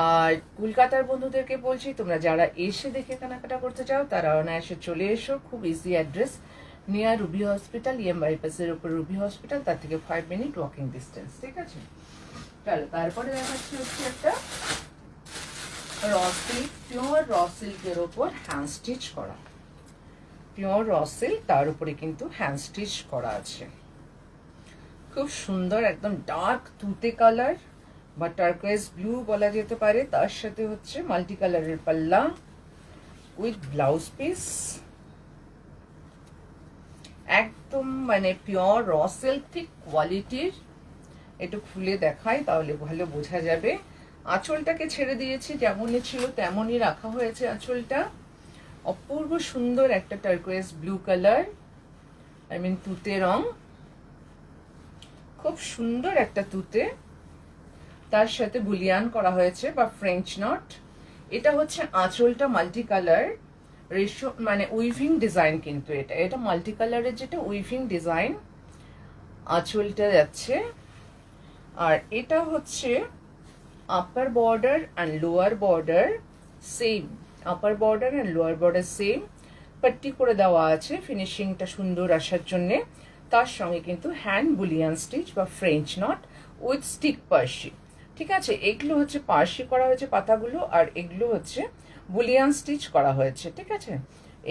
আর কলকাতার বন্ধুদেরকে বলছি, তোমরা যারা এসে দেখে কেনাকাটা করতে চাও তারা অনায়াসে চলে এসো। খুব easy address, near Ruby hospital, EM বাইপাসের উপর রুবি হসপিটাল, তার থেকে 5 মিনিট ওয়াকিং ডিস্টেন্স, ঠিক আছে। চলো তারপরে দেখাচ্ছি হচ্ছে একটা র সিল্ক, পিওর র সিল্কের ওপর হ্যান্ড স্টিচ করা, পিওর র সিল্ক, তার উপরে কিন্তু হ্যান্ড স্টিচ করা আছে। খুব সুন্দর, একদম ডার্ক তুতে কালার বা টার্কোয়েজ ব্লু বলা যেতে পারে। তার সাথে হচ্ছে মাল্টি কালারের পাল্লা উইথ ব্লাউজ পিস, একদম মানে পিওর র সিল্ক, ঠিক কোয়ালিটির। একটু খুলে দেখাই তাহলে ভালো বোঝা যাবে। আঁচলটাকে ছেড়ে দিয়েছি, যেমনই ছিল তেমনই রাখা হয়েছে আঁচলটা। অপূর্ব সুন্দর একটা টার্কোয়েজ ব্লু কালার, আই মিন তুতে রং, খুব সুন্দর একটা তুতে, তার সাথে বুলিয়ান করা হয়েছে বা ফ্রেঞ্চ নট। এটা হচ্ছে আঁচলটা মাল্টি কালার রেশো, মানে উইভিং ডিজাইন, কিন্তু এটা এটা মাল্টি কালারের যেটা উইভিং ডিজাইন আঁচলটা যাচ্ছে। আর এটা হচ্ছে upper border and lower border same, upper border and lower border same, পাট্টি করে দেওয়া আছে ফিনিশিংটা সুন্দর আসার জন্যে। তার সঙ্গে কিন্তু হ্যান্ড বুলিয়ান স্টিচ বা ফ্রেঞ্চ নট উইথ স্টিক পার্সি, ঠিক আছে। এগুলো হচ্ছে পার্সি করা হয়েছে পাতাগুলো, আর এগুলো হচ্ছে বুলিয়ান স্টিচ করা হয়েছে, ঠিক আছে।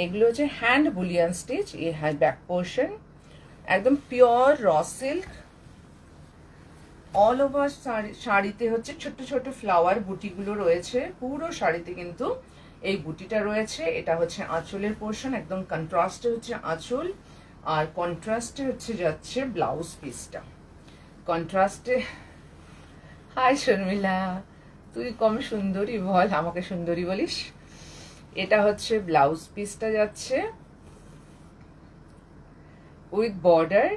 এগুলো হচ্ছে হ্যান্ড বুলিয়ান স্টিচ। এ হ্যাঁ ব্যাক পোর্শন, একদম pure raw silk. All over শাড়িতে হচ্ছে ছোট ছোট ফ্লাওয়ার বুটিগুলো রয়েছে, পুরো শাড়িতে কিন্তু এই বুটিটা রয়েছে। এটা হচ্ছে আঁচলের পোর্শন, একদম কন্ট্রাস্টে হচ্ছে আঁচল, আর কন্ট্রাস্টে হচ্ছে যাচ্ছে ব্লাউজ পিসটা। কন্ট্রাস্টে, হাই শর্মিলা, তুই কম সুন্দরী বল, আমাকে সুন্দরী বলিস। এটা হচ্ছে ব্লাউজ পিসটা যাচ্ছে উইথ বর্ডার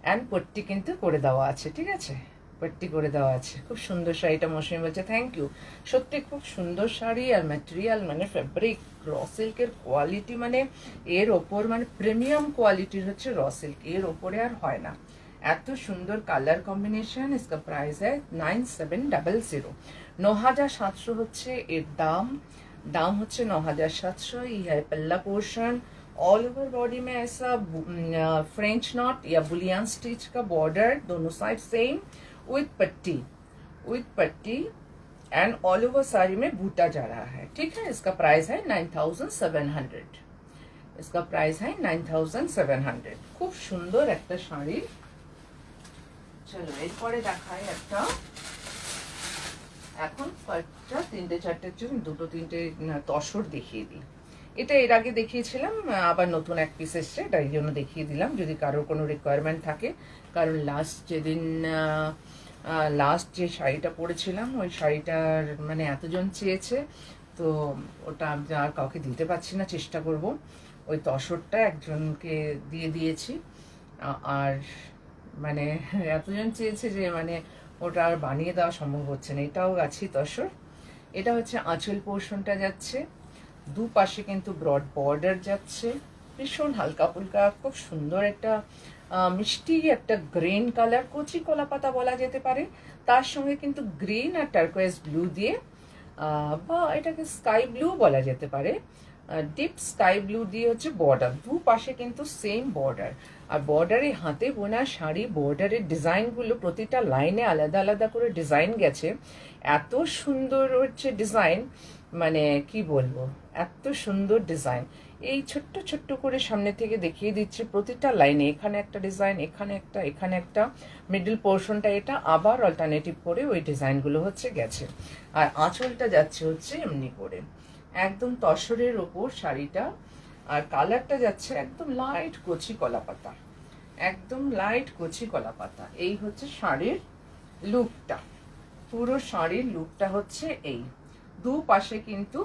অ্যান্ড পট্টি কিন্তু করে দেওয়া আছে, ঠিক আছে, পট্টি করে দেওয়া আছে। খুব সুন্দর শাড়িটা, মৌসুমি বলছে থ্যাংক ইউ। সত্যি খুব সুন্দর শাড়ি, আর ম্যাটেরিয়াল মানে ফেব্রিক র সিল্কের কোয়ালিটি, মানে এর ওপর মানে প্রিমিয়াম কোয়ালিটির হচ্ছে র সিল্ক, এর ওপরে আর হয় না। এত সুন্দর কালার কম্বিনেশন। इसका प्राइस है 9700, 9700 হচ্ছে এর দাম। दाम হচ্ছে 9700। ये है पल्ला पोर्शन, ऑल ओवर बॉडी में ऐसा फ्रेंच नॉट या बुलियन स्टिच का बॉर्डर, दोनों साइड सेम, विथ पट्टी एंड ऑल ओवर साड़ी में बूटा जा रहा है, ठीक है। इसका प्राइस है 9700, इसका प्राइस है 9700। खूब सुंदर একটা শাড়ি। চলো এরপরে দেখাই একটা, এখন কয়েকটা তিনটে চারটের জন্য দুটো তিনটে তসর দেখিয়ে দিই। এটা এর আগে দেখিয়েছিলাম, আবার নতুন এক পিস এসছে, তাই জন্য দেখিয়ে দিলাম যদি কারোর কোনো রিকোয়ারমেন্ট থাকে। কারণ লাস্ট যে শাড়িটা পরেছিলাম ওই শাড়িটার মানে এতজন চেয়েছে, তো ওটা আমি আর কাউকে দিতে পারছি না, চেষ্টা করব। ওই তসরটা একজনকে দিয়ে দিয়েছি, আর মানে এতজন চেয়েছে যে মানে ওটা আর বানিয়ে দেওয়া সম্ভব হচ্ছে না। এটাও গাছি তসর। এটা হচ্ছে আঁচল পোর্শনটা যাচ্ছে, দুপাশে কিন্তু ব্রড বর্ডার যাচ্ছে, ভীষণ হালকা ফুলকা খুব সুন্দর একটা মিষ্টি একটা গ্রিন কালার, কচি কলা পাতা বলা যেতে পারে। তার সঙ্গে কিন্তু গ্রিন আর টার্কোয়েজ ব্লু দিয়ে বা এটাকে স্কাই ব্লু বলা যেতে পারে, ডিপ স্কাই ব্লু দিয়ে হচ্ছে বর্ডার, দুপাশে কিন্তু সেম বর্ডার। আর বর্ডারে হাতে বোনা শাড়ি, বর্ডারের ডিজাইনগুলো প্রতিটা লাইনে আলাদা আলাদা করে ডিজাইন গেছে, এত সুন্দর হচ্ছে ডিজাইন, মানে কি বলবো, এত সুন্দর ডিজাইন। এই ছোট্ট ছোট্ট করে সামনে থেকে দেখিয়ে দিচ্ছে প্রতিটা লাইনে, এখানে একটা ডিজাইন, এখানে একটা, এখানে একটা, মিডল পোর্শনটা এটা, আবার অল্টারনেটিভ করে ওই ডিজাইনগুলো হচ্ছে গেছে। আর আঁচলটা যাচ্ছে হচ্ছে এমনি করে একদম তসরের ওপর শাড়িটা, আর কালারটা যাচ্ছে একদম লাইট কচি কলা পাতা, একদম লাইট কচি কলা পাতা। এই হচ্ছে শাড়ির লুকটা, পুরো শাড়ির লুকটা হচ্ছে এই। দুপাশে কিন্তু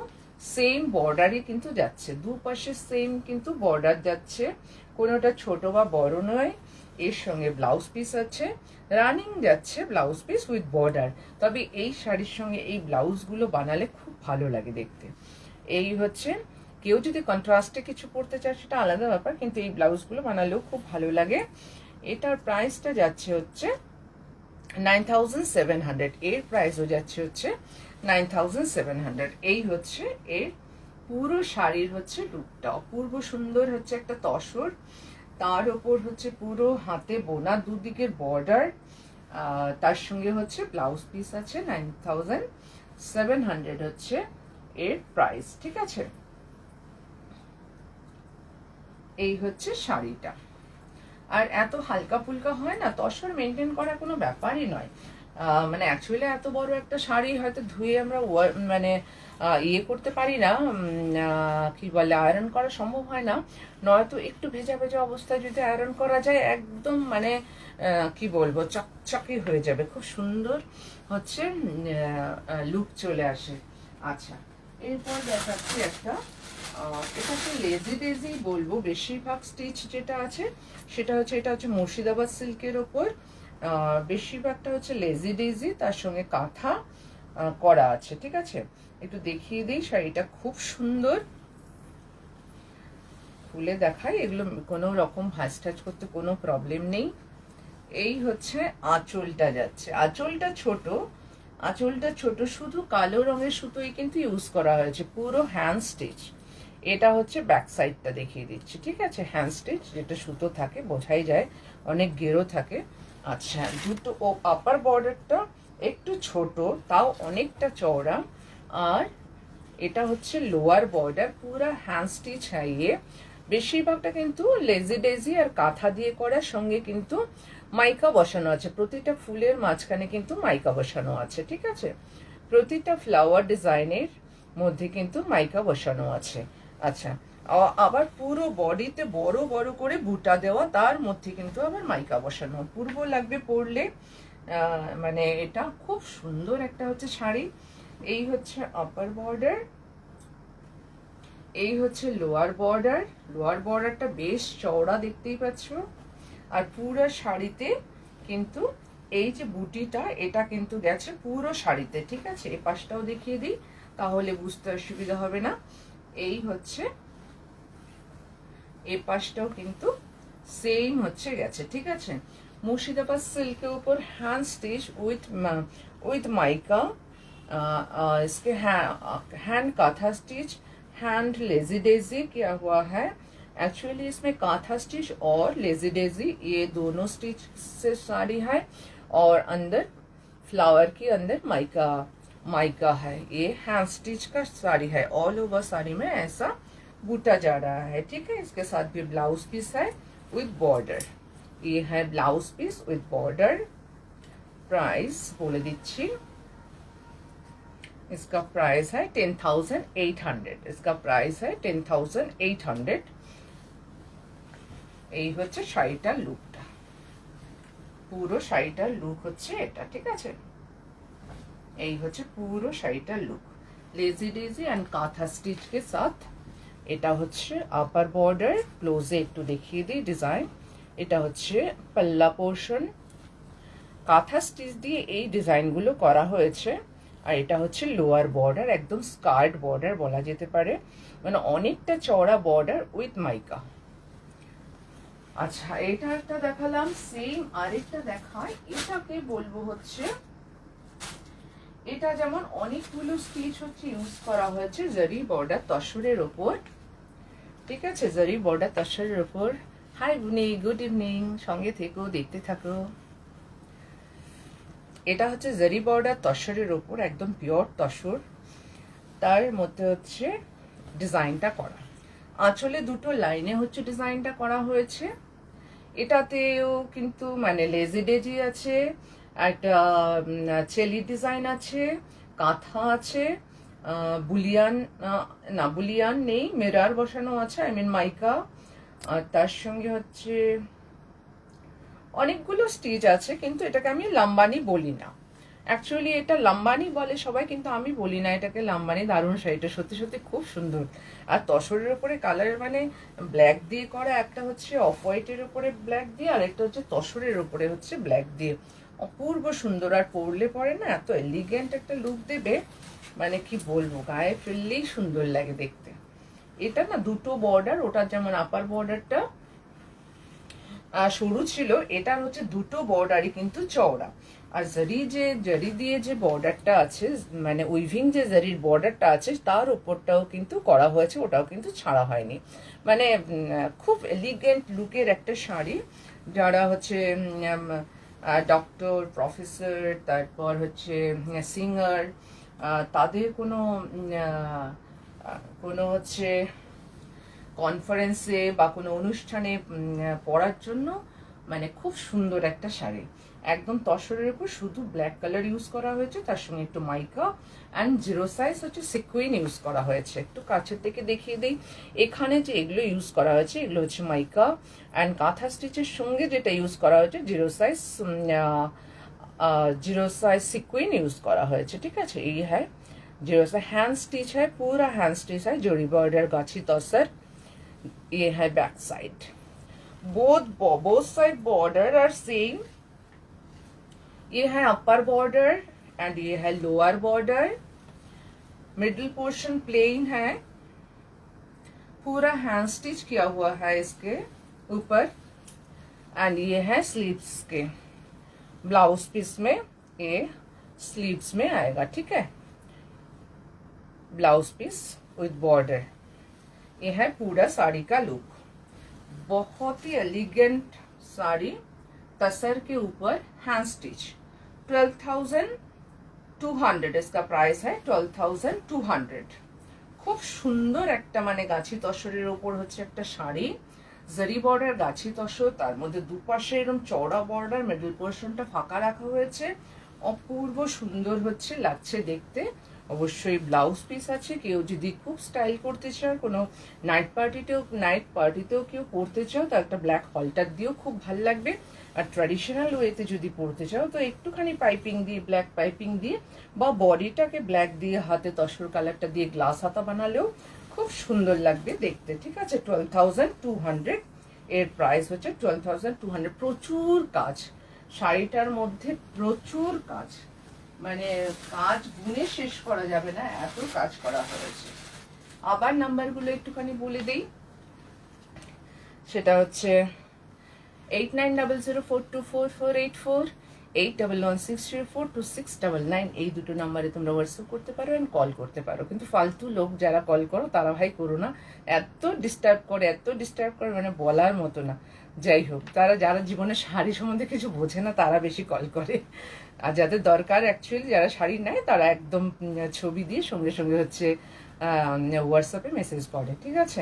সেম বর্ডারই কিন্তু যাচ্ছে, দুপাশে সেম কিন্তু বর্ডার যাচ্ছে, কোনোটা ছোট বা বড় নয়। এর সঙ্গে ব্লাউজ পিস আছে, রানিং যাচ্ছে ব্লাউজ পিস উইথ বর্ডার। তবে এই শাড়ির সঙ্গে এই ব্লাউজগুলো বানালে খুব ভালো লাগে দেখতে। এই হচ্ছে, কেউ যদি কন্ট্রাস্টে কিছু পরতে চায় সেটা আলাদা ব্যাপার, কিন্তু এই ব্লাউজগুলো বানালেও খুব ভালো লাগে। এটার প্রাইসটা যাচ্ছে হচ্ছে 9700, এর প্রাইসও যাচ্ছে হচ্ছে 9700। এই হচ্ছে এর পুরো শাড়ির হচ্ছে লুকটা, অপূর্ব সুন্দর হচ্ছে একটা তসর, তার ওপর হচ্ছে পুরো হাতে বোনা দুদিকের বর্ডার, তার সঙ্গে হচ্ছে ব্লাউজ পিস আছে। 9700 হচ্ছে এর প্রাইস, ঠিক আছে। এই হচ্ছে শাড়িটা, আর এত হালকা ফুলকা হয় না, তসর মেনটেন করা কোনো ব্যাপারই নয়। মানে অ্যাকচুয়ালি এত বড় একটা শাড়ি হয়তো ধুয়ে আমরা মানে ইয়ে করতে পারি না, কি বলে, আয়রন করা সম্ভব হয় না, নয়তো একটু ভেজা ভেজা অবস্থায় যদি আয়রন করা যায় একদম মানে কি বলবো চকচকে হয়ে যাবে, খুব সুন্দর হচ্ছে লুক চলে আসে। আচ্ছা, এরপর দেখাচ্ছি একটা, এটাকে লেজি ডেজি বলবো, বেশিরভাগ স্টিচ যেটা আছে সেটা হচ্ছে, এটা হচ্ছে মুর্শিদাবাদ সিল্কের ওপর, বেশিরভাগটা হচ্ছে লেজি ডেজি, তার সঙ্গে কাঁথা করা আছে, ঠিক আছে। একটু দেখিয়ে দিই, শাড়িটা খুব সুন্দর, খুলে দেখাই, এগুলো কোনো রকম ভাঁজ টাজ করতে কোনো প্রবলেম নেই। এই হচ্ছে আঁচলটা যাচ্ছে, আঁচলটা ছোট, শুধু কালো রঙের সুতোই কিন্তু ইউজ করা হয়েছে, পুরো হ্যান্ড স্টিচ। এটা হচ্ছে ব্যাক সাইডটা দেখিয়ে দিচ্ছি, ঠিক আছে, হ্যান্ড স্টিচ, যেটা সুতো থাকে বোঝাই যায়, অনেক গেরো থাকে। আচ্ছা, দুটো ও আপার বর্ডারটা একটু ছোট, তাও অনেকটা চওড়া, আর এটা হচ্ছে লোয়ার বর্ডার, পুরো হ্যান্ড স্টিচ হাইয়ে, বেশিরভাগটা কিন্তু লেজি ডেজি আর কাঁথা দিয়ে করার সঙ্গে কিন্তু মাইকা বসানো আছে, প্রতিটা ফুলের মাঝখানে কিন্তু মাইকা বসানো আছে, ঠিক আছে, প্রতিটা ফ্লাওয়ার ডিজাইনের মধ্যে কিন্তু মাইকা বসানো আছে। আচ্ছা, আবার পুরো বডিতে বড় বড় করে বুটা দেওয়া, তার মধ্যে কিন্তু আবার মাইকা বসানো, পূর্ব লাগবে পরলে, মানে এটা খুব সুন্দর একটা হচ্ছে শাড়ি। এই হচ্ছে আপার বর্ডার, এই হচ্ছে লোয়ার বর্ডারটা বেশ চওড়া দেখতেই পাচ্ছ, আর পুরো শাড়িতে কিন্তু এই যে বুটিটা, এটা কিন্তু গেছে পুরো শাড়িতে, ঠিক আছে। এই পাশটাও দেখিয়ে দিই, তাহলে বুঝতে অসুবিধা হবে না। এই হচ্ছে এই পাশটাও কিন্তু সেম হচ্ছে গেছে, ঠিক আছে। মুর্শিদাবাদ সিল্কের উপর হ্যান্ড স্টিচ উইথ माइका, इसके hand kantha stitch, hand lazy daisy किया हुआ है। एक्चुअली इसमें काथा स्टिच और लेजी डेजी ये दोनों स्टिच से साड़ी है, और अंदर फ्लावर के अंदर माइका है, ये हैंड स्टिच का साड़ी है, ऑल ओवर साड़ी में ऐसा बूटा जा रहा है, ठीक है। इसके साथ भी ब्लाउज पीस है विथ बॉर्डर, ये है blouse piece with border. Price बोले दीची इसका प्राइस है 10,800। इसका प्राइस है 10,800। এই হচ্ছে শাড়িটার লুকটা, পুরো শাড়িটার লুক হচ্ছে এটা, ঠিক আছে? এই হচ্ছে পুরো শাড়িটার লুক, লেজি ডেজি অ্যান্ড কাঁথা স্টিচ কে সাথ। এটা হচ্ছে আপার বর্ডার, ক্লোজে একটু দেখিয়ে দিই ডিজাইন। এটা হচ্ছে পাল্লা পোর্শন, কাঁথা স্টিচ দিয়ে এই ডিজাইনগুলো করা হয়েছে। আর এটা হচ্ছে লোয়ার বর্ডার, একদম স্কার্ট বর্ডার বলা যেতে পারে, মানে অনেকটা চওড়া বর্ডার উইথ মাইকা। আচ্ছা, এটা একটা দেখালাম, সেম আরেকটা দেখায়। এটাকে বলবো হচ্ছে, এটা যেমন অনেকগুলো স্টিচ হচ্ছে ইউজ করা হয়েছে জারি বর্ডার তসরের ওপর, ঠিক আছে? জারি বর্ডার তসরের ওপর। হাই বুনি, গুড ইভিনিং, সঙ্গে থেকো, দেখতে থাকো। এটা হচ্ছে জারি বর্ডার তসরের ওপর, একদম পিওর তসর, তার মধ্যে হচ্ছে ডিজাইনটা করা। আঁচলে দুটো লাইনে হচ্ছে ডিজাইনটা করা হয়েছে। এটাতেও কিন্তু মানে লেজি ডেজি আছে, একটা চেলি ডিজাইন আছে, কাঁথা আছে, বুলিয়ান না বুলিয়ান নেই, মিরার বসানো আছে, আই মিন মাইকা। আর তার সঙ্গে হচ্ছে অনেকগুলো স্টিচ আছে, কিন্তু এটাকে আমি লাম্বানি বলি না। অ্যাকচুয়ালি এটা লাম্বানি বলে সবাই, কিন্তু আমি বলি না এটাকে লাম্বানি। দারুণ শাড়িটা সত্যি সত্যি খুব সুন্দর। আর তসরের উপরে কালার মানে ব্ল্যাক দিয়ে করা, একটা হচ্ছে অফ হোয়াইটের উপরে ব্ল্যাক দিয়ে, আর একটা হচ্ছে তসরের উপরে হচ্ছে ব্ল্যাক দিয়ে, অপূর্ব সুন্দর। আর পরলে পরে না এত এলিগেন্ট একটা লুক দেবে, মানে কি বলবো, গায়ে ফেললেই সুন্দর লাগে দেখতে। এটা না দুটো বর্ডার, ওটার যেমন আপার বর্ডারটা সরু ছিল, এটার হচ্ছে দুটো বর্ডারই কিন্তু চওড়া। আর জারি দিয়ে যে বর্ডারটা আছে, মানে উইভিং যে জারির বর্ডারটা আছে, তার উপরটাও কিন্তু করা হয়েছে, ওটাও কিন্তু ছাড়া হয়নি। মানে খুব এলিগেন্ট লুকের একটা শাড়ি। যারা হচ্ছে ডক্টর, প্রফেসর, তারপর হচ্ছে সিঙ্গার, তাদের কোনো হচ্ছে কনফারেন্সে বা কোনো অনুষ্ঠানে পরার জন্য মানে খুব সুন্দর একটা শাড়ি। একদম তসরের উপর শুধু ব্ল্যাক কালার ইউজ করা হয়েছে, তার সঙ্গে একটু মাইকা অ্যান্ড জিরো সাইজ হচ্ছে সিকুইন ইউজ করা হয়েছে। একটু কাছের থেকে দেখিয়ে দিই, এখানে যে এগুলো ইউজ করা হয়েছে এগুলো হচ্ছে মাইকা অ্যান্ড কাঁথা স্টিচের সঙ্গে যেটা ইউজ করা হয়েছে জিরো সাইজ সিকুইন ইউজ করা হয়েছে, ঠিক আছে? এই হ্যাঁ जीरो से हैंड स्टिच है, पूरा हैंड स्टिच है, जोड़ी बॉर्डर गाछी तसर। ये है back side, both side border are same। ये है अपर बॉर्डर एंड ये है lower border. Middle portion plain है, पूरा हैंड स्टिच किया हुआ है इसके ऊपर। एंड ये है स्लीव्स के, ब्लाउज पीस में ये स्लीव्स में आएगा, ठीक है? Blouse peace with border. ये है पूरा साड़ी का लुक, बहुत ही एलिगेंट साड़ी, तसर के ऊपर हैंड स्टिच। 12,200 इसका प्राइस है, 12,200। খুব সুন্দর একটা মানে গাছি তসরের উপর হচ্ছে একটা শাড়ি, জারি বর্ডার গাছি তসর, তার মধ্যে দুপাশে এরকম চওড়া বর্ডার, মিডল পোর্শনটা ফাঁকা রাখা হয়েছে, অপূর্ব সুন্দর হচ্ছে লাগছে দেখতে। অবশ্যই ব্লাউজ পিস আছে, কেউ যদি খুব স্টাইল করতে চাও, কোনো নাইট পার্টিতেও কেউ পরতে চাও, তো একটা ব্ল্যাক হলটার দিয়েও খুব ভালো লাগবে। আর ট্র্যাডিশনাল ওয়েতে যদি পরতে চাও, তো একটুখানি পাইপিং দিয়ে, ব্ল্যাক পাইপিং দিয়ে বা বডিটাকে ব্ল্যাক দিয়ে হাতে তসর কালারটা দিয়ে গ্লাস হাতা বানালেও খুব সুন্দর লাগবে দেখতে, ঠিক আছে? 12,200 এর প্রাইস হচ্ছে 12,200। প্রচুর কাজ শাড়িটার মধ্যে, প্রচুর কাজ, মানে কাজ গুনে শেষ করা যাবে না, এত কাজ করা হয়েছে। আবার নাম্বারগুলো একটুখানি বলে দেই, সেটা হচ্ছে 8900424484, 8116042699। এই দুটো নাম্বারে তোমরা হোয়াটসঅ্যাপ করতে পারো এন্ড কল করতে পারো। কিন্তু ফালতু লোক যারা কল করো তারা ভাই করো না, এত ডিস্টার্ব করে মানে বলার মতো না। যাই হোক, যারা জীবনে শাড়ি সম্বন্ধে কিছু বোঝে না তারা বেশি কল করে, আর যাদের দরকার অ্যাকচুয়ালি যারা শাড়ি নেয় তারা একদম ছবি দিয়ে সঙ্গে সঙ্গে হচ্ছে হোয়াটসঅ্যাপে মেসেজ করে, ঠিক আছে?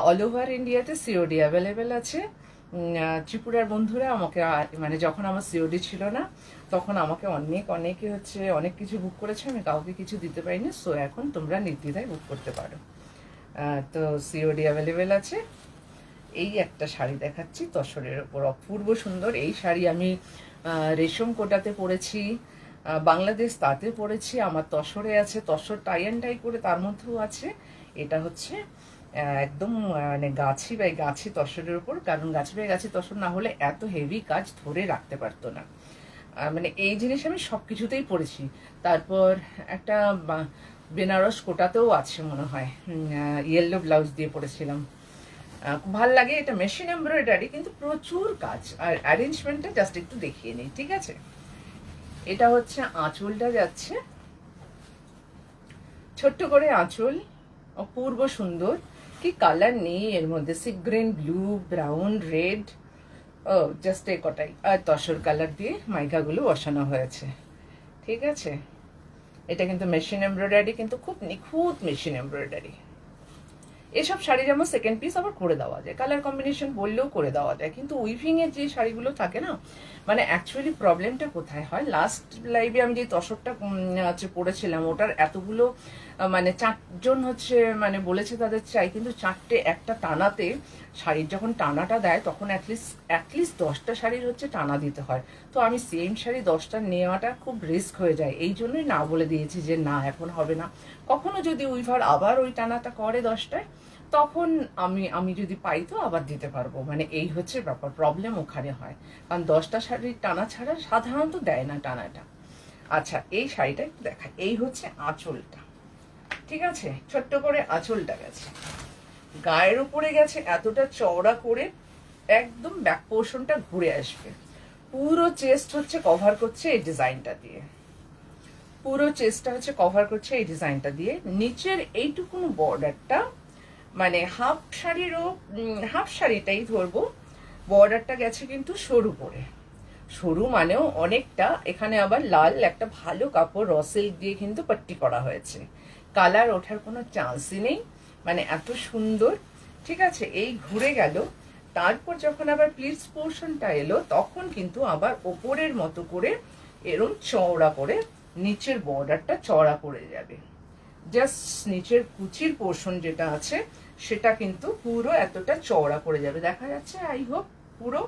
অল ওভার ইন্ডিয়াতে সিওডি অ্যাভেলেবেল আছে। ত্রিপুরার বন্ধুরা আমাকে মানে যখন আমার সিওডি ছিল না তখন আমাকে অনেকে হচ্ছে অনেক কিছু বুক করেছে, আমি কাউকে কিছু দিতে পারিনি। সো এখন তোমরা নির্দ্বিধায় বুক করতে পারো। তো সিওডি অ্যাভেলেবেল আছে। এই একটা শাড়ি দেখাচ্ছি তসরের ওপর, অপূর্ব সুন্দর। এই শাড়ি আমি রেশম কোটাতে পরেছি, বাংলাদেশ তাতে পরেছি, আমার তসরে আছে, তসর টাই অ্যান্ড টাই করে তার মধ্যেও আছে। এটা হচ্ছে একদম মানে গাছি বাই গাছি তসরের উপর, কারণ গাছি বাই গাছি তসর না হলে এত হেভি কাজ ধরে রাখতে পারতো না। মানে এই জিনিস আমি সব কিছুতেই পড়েছি। তারপর একটা বেনারস কোটাতেও আছে মনে হয়, ইয়েলো ব্লাউজ দিয়ে পরেছিলাম, খুব ভালো লাগে। এটা মেশিন এমব্রয়ডারি কিন্তু প্রচুর কাজ, আর অ্যারেঞ্জমেন্টটা জাস্ট একটু দেখিয়ে নিই, ঠিক আছে। এটা হচ্ছে আঁচলটা যাচ্ছে, ছোট্ট করে আঁচল, অপূর্ব সুন্দর। কি কালার নেই এর মধ্যে, sea green, blue, brown, red, ও জাস্ট এই কটাই। আর তসর কালার দিয়ে মাইকাগুলো বসানো হয়েছে, ঠিক আছে। এটা কিন্তু মেশিন এমব্রয়ডারি, কিন্তু খুব নিখুঁত মেশিন এমব্রয়ডারি। এসব শাড়ি যেমন সেকেন্ড পিস আবার করে দেওয়া যায়, কালার কম্বিনেশন বললেও করে দেওয়া যায়, কিন্তু উইভিং এর যে শাড়িগুলো থাকে না, মানে অ্যাকচুয়ালি প্রবলেমটা কোথায় হয়, লাস্ট লাইভে আমি যে তসরটা হচ্ছে পড়েছিলাম, ওটার এতগুলো মানে 4জন হচ্ছে মানে বলেছে তাদের চাই, কিন্তু 4টে একটা টানাতে শাড়ির যখন টানাটা দেয় তখন অ্যাটলিস্ট 10টা শাড়ির হচ্ছে টানা দিতে হয়। তো আমি সেম শাড়ি 10টা নেওয়াটা খুব রিস্ক হয়ে যায়, এই জন্যই না বলে দিয়েছি যে না এখন হবে না। কখনো যদি উইভার আবার ওই টানাটা করে 10টায়, তখন আমি যদি পাই তো আবার দিতে পারবো, মানে এই হচ্ছে ব্যাপার, প্রবলেম ওখানে হয়। কারণ 10টা শাড়ির টানা ছাড়া সাধারণত দেয় না টানাটা। আচ্ছা, এই শাড়িটা একটু দেখাই। এই হচ্ছে আঁচলটা, ঠিক আছে, ছোট্ট করে আঁচলটা গেছে, গায়ের উপরে গেছে এতটা চওড়া করে, একদম ব্যাক পোর্শনটা ঘুরে আসবে, পুরো চেস্ট হচ্ছে কভার করছে এই ডিজাইনটা দিয়ে, পুরো চেস্টটা হচ্ছে কভার করছে এই ডিজাইনটা দিয়ে। নিচের এইটুকুন বর্ডারটা মানে হাফ শাড়িটাই ধরবো, বর্ডারটা গেছে কিন্তু সরু করে, সরু মানেও অনেকটা। এখানে আবার লাল একটা ভালো কাপড় র সিল্ক দিয়ে কিন্তু পাট্টি করা হয়েছে, কালার ওঠার কোনো চান্সই নেই, মানে এত সুন্দর, ঠিক আছে। এই ঘুরে গেল, তারপর যখন আবার প্লিটস পোর্শনটা এলো তখন কিন্তু আবার ওপরের মতো করে এরম চওড়া করে নিচের বর্ডারটা চওড়া করে যাবে, জাস্ট নিচের কুচির পোর্শন যেটা আছে সেটা কিন্তু পুরো এতটা চওড়া করে যাবে, দেখা যাচ্ছে আই হোপ পুরো।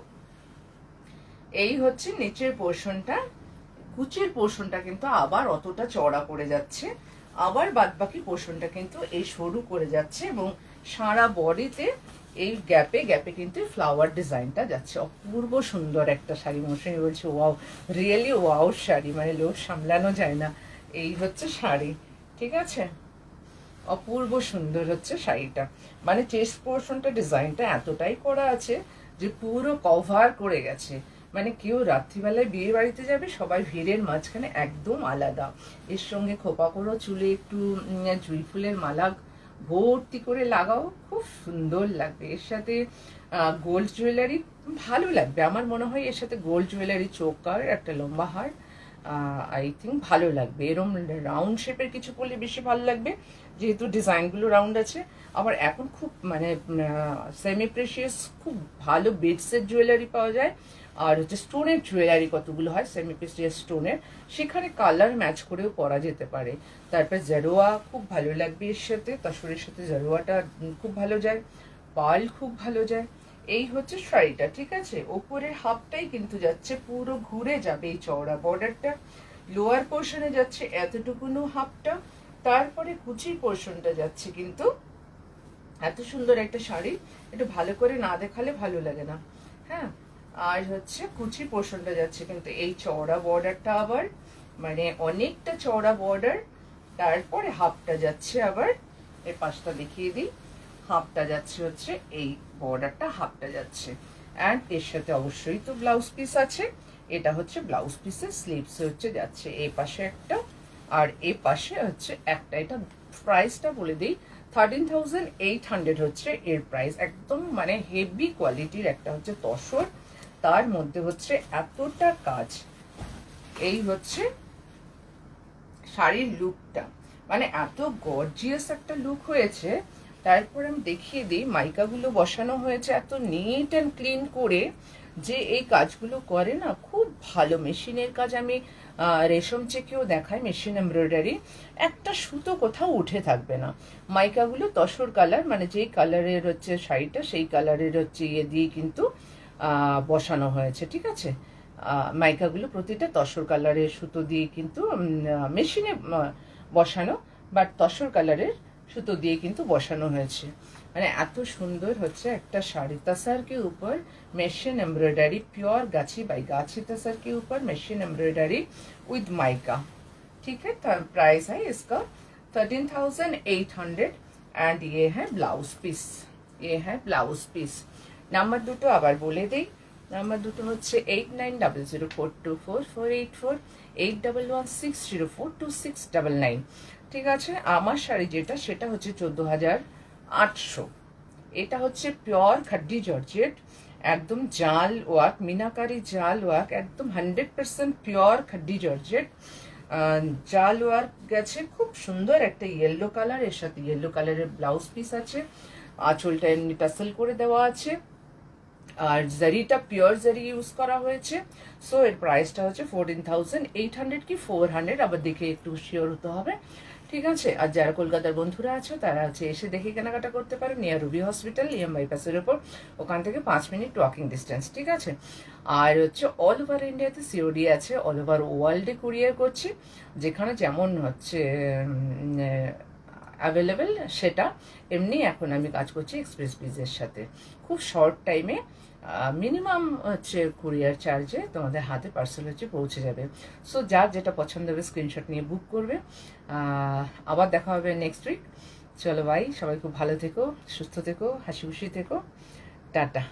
এই হচ্ছে নিচের পোর্শনটা, কুচির পোর্শনটা কিন্তু আবার অতটা চওড়া করে যাচ্ছে, আবার বাদবাকি পোর্শনটা কিন্তু এই সরু করে যাচ্ছে, এবং সারা বডিতে এই গ্যাপে গ্যাপে কিন্তু ফ্লাওয়ার ডিজাইনটা যাচ্ছে। অপূর্ব সুন্দর একটা শাড়ি, মৌসুমি বলছে ওয়াও, রিয়েলি ওয়াও শাড়ি, মানে লোক সামলানো যায় না। এই হচ্ছে শাড়ি, ঠিক আছে, অপূর্ব সুন্দর হচ্ছে শাড়িটা, মানে চেস্ট পোর্শনটা ডিজাইনটা এতটাই করা আছে যে পুরো কভার করে গেছে, মানে কেউ রাত্রিবেলায় বিয়ে বাড়িতে যাবে, সবাই ভিড়ের মাঝখানে একদম আলাদা। এর সঙ্গে খোপা করো চুলে একটু জুঁই ফুলের মালা ভর্তি করে লাগাও, খুব সুন্দর লাগবে। এর সাথে গোল্ড জুয়েলারি ভালো লাগবে, আমার মনে হয় এর সাথে গোল্ড জুয়েলারি, চোকার, একটা লম্বা হার, আই থিঙ্ক ভালো লাগবে। এরম রাউন্ড শেপের কিছু পরলে বেশি ভালো লাগবে, যেহেতু ডিজাইনগুলো রাউন্ড আছে। আবার এখন খুব মানে সেমি প্রেশিয়াস খুব ভালো বেডসের জুয়েলারি পাওয়া যায়, আর হচ্ছে স্টোনের জুয়েলারি কতগুলো হয় সেমি প্রেশিয়াস স্টোনের, সেখানে কালার ম্যাচ করেও পরা যেতে পারে। তারপর জারোয়া খুব ভালো লাগবে এর সাথে, তসরের সাথে জারোয়াটা খুব ভালো যায়, পার্ল খুব ভালো যায়। এই হচ্ছে শাড়িটা, ঠিক আছে। ওপরের হাফটাই কিন্তু যাচ্ছে পুরো ঘুরে যাবে এই চওড়া বর্ডারটা, লোয়ার পোর্শনে যাচ্ছে এতটুকুনো হাফটা, তারপরে কুচির পোর্শনটা যাচ্ছে কিন্তু এত সুন্দর একটা শাড়ি, একটু ভালো করে না দেখালে ভালো লাগে না, হ্যাঁ। আর হচ্ছে কুচি পোর্শনটা যাচ্ছে কিন্তু এই চওড়া বর্ডারটা আবার, মানে অনেকটা চওড়া বর্ডার, তারপরে হাফটা যাচ্ছে আবার এই পাশটা দেখিয়ে দিই, হাফটা যাচ্ছে হচ্ছে এই বর্ডারটা, হাফটা যাচ্ছে। অ্যান্ড এর সাথে অবশ্যই তো ব্লাউজ পিস আছে, এটা হচ্ছে ব্লাউজ পিসের স্লিভস হচ্ছে যাচ্ছে এই পাশে একটা, আর এই পাশে হচ্ছে একটা। এটা প্রাইসটা বলে দিই, 13,800 হচ্ছে এর প্রাইস, একদম মানে হেভি কোয়ালিটির একটা হচ্ছে তসর, তার মধ্যে হচ্ছে এতটা কাজ। এই হচ্ছে শাড়ির লুকটা, মানে এত গর্জিয়াস একটা লুক হয়েছে, তারপর আমি দেখিয়ে দিই মাইকাগুলো বসানো হয়েছে এত নিট অ্যান্ড ক্লিন করে, যে এই কাজগুলো করে না খুব ভালো মেশিনের কাজ। আমি রেশম চেকেও দেখাই, মেশিন এমব্রয়ডারি, একটা সুতো কোথাও উঠে থাকবে না। মাইকাগুলো তসর কালার, মানে যেই কালারের হচ্ছে শাড়িটা সেই কালারের হচ্ছে ইয়ে দিয়ে কিন্তু বসানো হয়েছে, ঠিক আছে। মাইকাগুলো প্রতিটা তসর কালারের সুতো দিয়ে কিন্তু মেশিনে বসানো, বাট তসর কালারের সুতো দিয়ে কিন্তু বসানো হয়েছে। মানে এত সুন্দর হচ্ছে একটা শাড়ি। तसर के ऊपर मशीन एम्ब्रॉयडरी, प्योर गाछी बाई गाछी तसर के ऊपर मशीन एम्ब्रॉयडरी विद माइका, ठीक है। प्राइस है इसका 13,800 एंड ये है ब्लाउज पीस, ये है ब्लाउज पीस। নাম্বার দুটো আবার বলে দেই, নাম্বার দুটো হচ্ছে 8900424484, 8116042699, ঠিক আছে। আমার শাড়ি যেটা সেটা হচ্ছে 14,800। এটা হচ্ছে পিওর খাড্ডি জর্জেট, একদম জাল ওয়ার্ক, মিনাকারি জাল ওয়ার্ক, একদম 100% পিওর খাড্ডি জর্জেট। জাল ওয়ার্ক গেছে, খুব সুন্দর একটা ইয়েলো কালার, এর সাথে ইয়েলো কালারের ব্লাউজ পিস আছে, আঁচলটা এমনি টাসেল করে দেওয়া আছে, আর জারিটা পিওর জারি ইউজ করা হয়েছে। সো এর প্রাইসটা হচ্ছে 14,800 কি 400, আবার দেখে একটু শিওর হতে হবে, ঠিক আছে। আর যারা কলকাতার বন্ধুরা আছে তারা হচ্ছে এসে দেখে কেনাকাটা করতে পারে, নিয়ার রুবি হসপিটাল, ইএম বাইপাসের ওপর, ওখান থেকে 5 মিনিট ওয়াকিং ডিস্টেন্স, ঠিক আছে। আর হচ্ছে অল ওভার ইন্ডিয়াতে সিওডি আছে, অল ওভার ওয়ার্ল্ডে কুরিয়ার করছি, যেখানে যেমন হচ্ছে অ্যাভেলেবেল সেটা, এমনি এখন আমি কাজ করছি এক্সপ্রেস পিজের সাথে। খুব শর্ট টাইমে মিনিমাম হচ্ছে কুরিয়ার চার্জে তোমাদের হাতে পার্সেল হচ্ছে পৌঁছে যাবে। সো যার যেটা পছন্দ হবে স্ক্রিনশট নিয়ে বুক করবে। আবার দেখা হবে নেক্সট উইক। চলো বাই, সবাই খুব ভালো থেকো, সুস্থ থেকো, হাসি খুশি থেকো, টাটা।